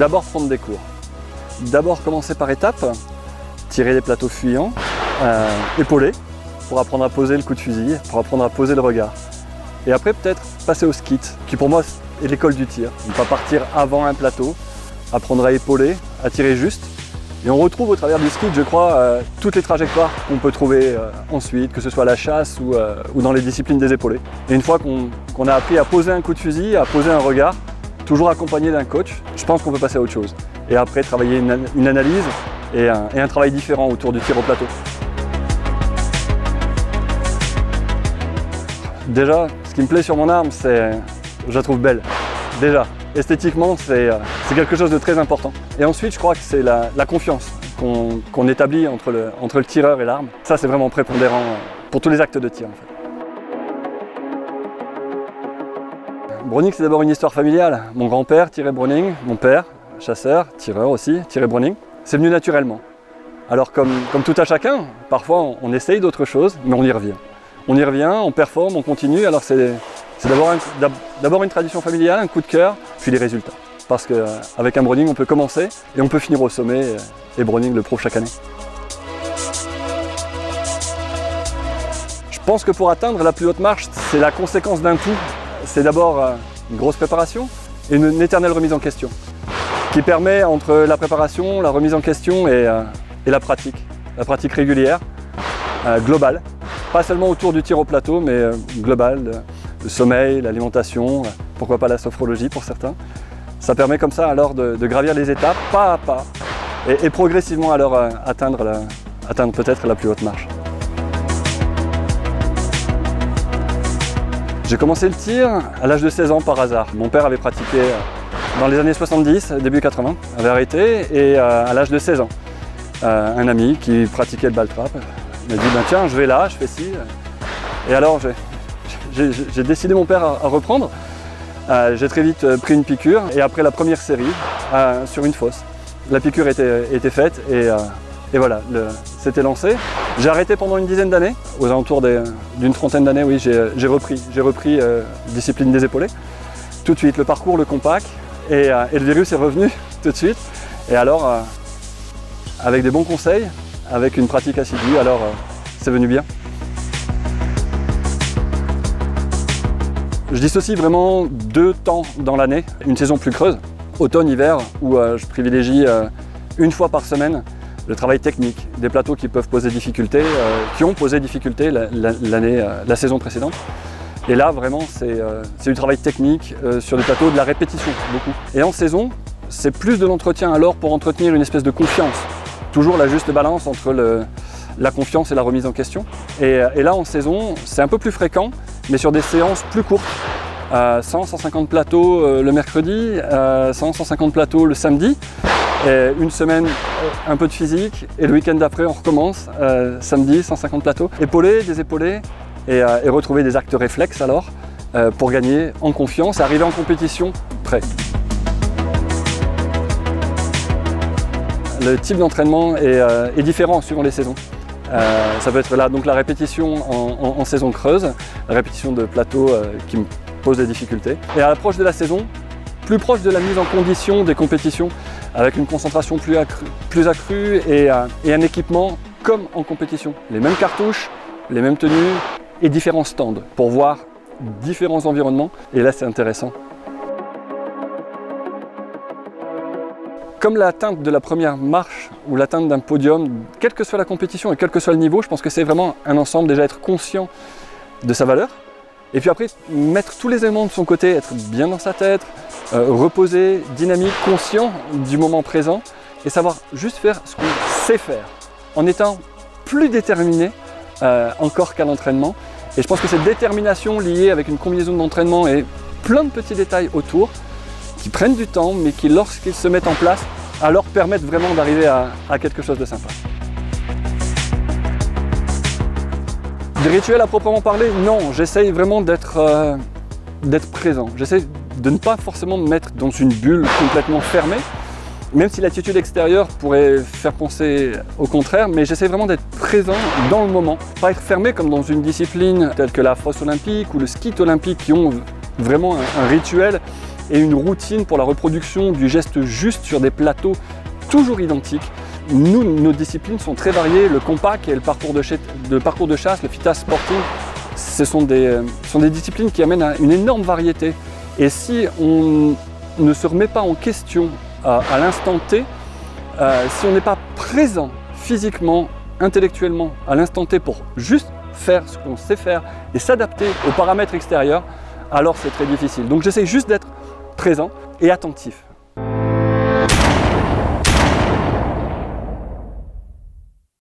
d'abord prendre des cours. D'abord commencer par étapes, tirer les plateaux fuyants, épauler, pour apprendre à poser le coup de fusil, pour apprendre à poser le regard. Et après peut-être passer au skit, qui pour moi est l'école du tir. Ne pas partir avant un plateau, apprendre à épauler, à tirer juste. Et on retrouve au travers du skit, je crois, toutes les trajectoires qu'on peut trouver ensuite, que ce soit la chasse ou dans les disciplines des épaulés. Et une fois qu'on a appris à poser un coup de fusil, à poser un regard, toujours accompagné d'un coach, je pense qu'on peut passer à autre chose. Et après travailler une analyse et un travail différent autour du tir au plateau. Déjà, ce qui me plaît sur mon arme, je la trouve belle. Déjà, esthétiquement, c'est quelque chose de très important. Et ensuite, je crois que c'est la confiance qu'on établit entre le tireur et l'arme. Ça, c'est vraiment prépondérant pour tous les actes de tir, en fait. Browning, c'est d'abord une histoire familiale. Mon grand-père tirait Browning, mon père, chasseur, tireur aussi, tirait Browning. C'est venu naturellement. Alors, comme tout à chacun, parfois on essaye d'autres choses, mais on y revient. On y revient, on performe, on continue. Alors c'est d'abord une tradition familiale, un coup de cœur, puis les résultats. Parce qu'avec un Browning, on peut commencer et on peut finir au sommet, et Browning le prouve chaque année. Je pense que pour atteindre la plus haute marche, c'est la conséquence d'un tout. C'est d'abord une grosse préparation et une éternelle remise en question, qui permet entre la préparation, la remise en question et la pratique régulière, globale. Pas seulement autour du tir au plateau, mais global, le sommeil, l'alimentation, pourquoi pas la sophrologie pour certains. Ça permet comme ça alors de gravir les étapes pas à pas et progressivement alors atteindre peut-être la plus haute marche. J'ai commencé le tir à l'âge de 16 ans par hasard. Mon père avait pratiqué dans les années 70, début 80, avait arrêté et à l'âge de 16 ans, un ami qui pratiquait le ball trap m'a dit tiens, je vais là, je fais ci. Et alors j'ai décidé mon père à reprendre. J'ai très vite pris une piqûre et après la première série sur une fosse. La piqûre était faite et voilà, c'était lancé. J'ai arrêté pendant une dizaine d'années, aux alentours d'une trentaine d'années, oui, j'ai repris discipline des épaulés. Tout de suite, le parcours, le compact et le virus est revenu tout de suite. Et alors, avec des bons conseils, avec une pratique assidue, alors c'est venu bien. Je dissocie vraiment 2 temps dans l'année, une saison plus creuse, automne-hiver, où je privilégie une fois par semaine le travail technique, des plateaux qui peuvent poser difficulté, qui ont posé difficulté la saison précédente. Et là, vraiment, c'est du travail technique sur des plateaux, de la répétition, beaucoup. Et en saison, c'est plus de l'entretien alors pour entretenir une espèce de confiance. Toujours la juste balance entre la confiance et la remise en question. Et là, en saison, c'est un peu plus fréquent, mais sur des séances plus courtes. 100-150 plateaux le mercredi, 100-150 plateaux le samedi. Et une semaine, un peu de physique, et le week-end d'après, on recommence. Samedi, 150 plateaux. Épauler, désépauler, et retrouver des actes réflexes alors, pour gagner en confiance et arriver en compétition prêt. Le type d'entraînement est différent suivant les saisons. Ça peut être là donc la répétition en saison creuse, la répétition de plateaux qui me posent des difficultés. Et à l'approche de la saison, plus proche de la mise en condition des compétitions, avec une concentration plus accrue et un équipement comme en compétition. Les mêmes cartouches, les mêmes tenues et différents stands pour voir différents environnements. Et là, c'est intéressant. Comme l'atteinte de la première marche ou l'atteinte d'un podium, quelle que soit la compétition et quel que soit le niveau, je pense que c'est vraiment un ensemble, déjà être conscient de sa valeur. Et puis après, mettre tous les éléments de son côté, être bien dans sa tête, reposé, dynamique, conscient du moment présent et savoir juste faire ce qu'on sait faire en étant plus déterminé encore qu'à l'entraînement. Et je pense que cette détermination liée avec une combinaison d'entraînement et plein de petits détails autour qui prennent du temps mais qui, lorsqu'ils se mettent en place, alors permettent vraiment d'arriver à quelque chose de sympa. Des rituels à proprement parler, non, j'essaye vraiment d'être présent. J'essaie de ne pas forcément me mettre dans une bulle complètement fermée, même si l'attitude extérieure pourrait faire penser au contraire, mais j'essaie vraiment d'être présent dans le moment. Pas être fermé comme dans une discipline telle que la fosse olympique ou le ski olympique qui ont vraiment un rituel et une routine pour la reproduction du geste juste sur des plateaux toujours identiques. Nous, nos disciplines sont très variées. Le compas, qui est le parcours de chasse, le FITA sporting, ce sont des disciplines qui amènent à une énorme variété. Et si on ne se remet pas en question à l'instant T, si on n'est pas présent physiquement, intellectuellement à l'instant T pour juste faire ce qu'on sait faire et s'adapter aux paramètres extérieurs, alors c'est très difficile. Donc j'essaie juste d'être présent et attentif.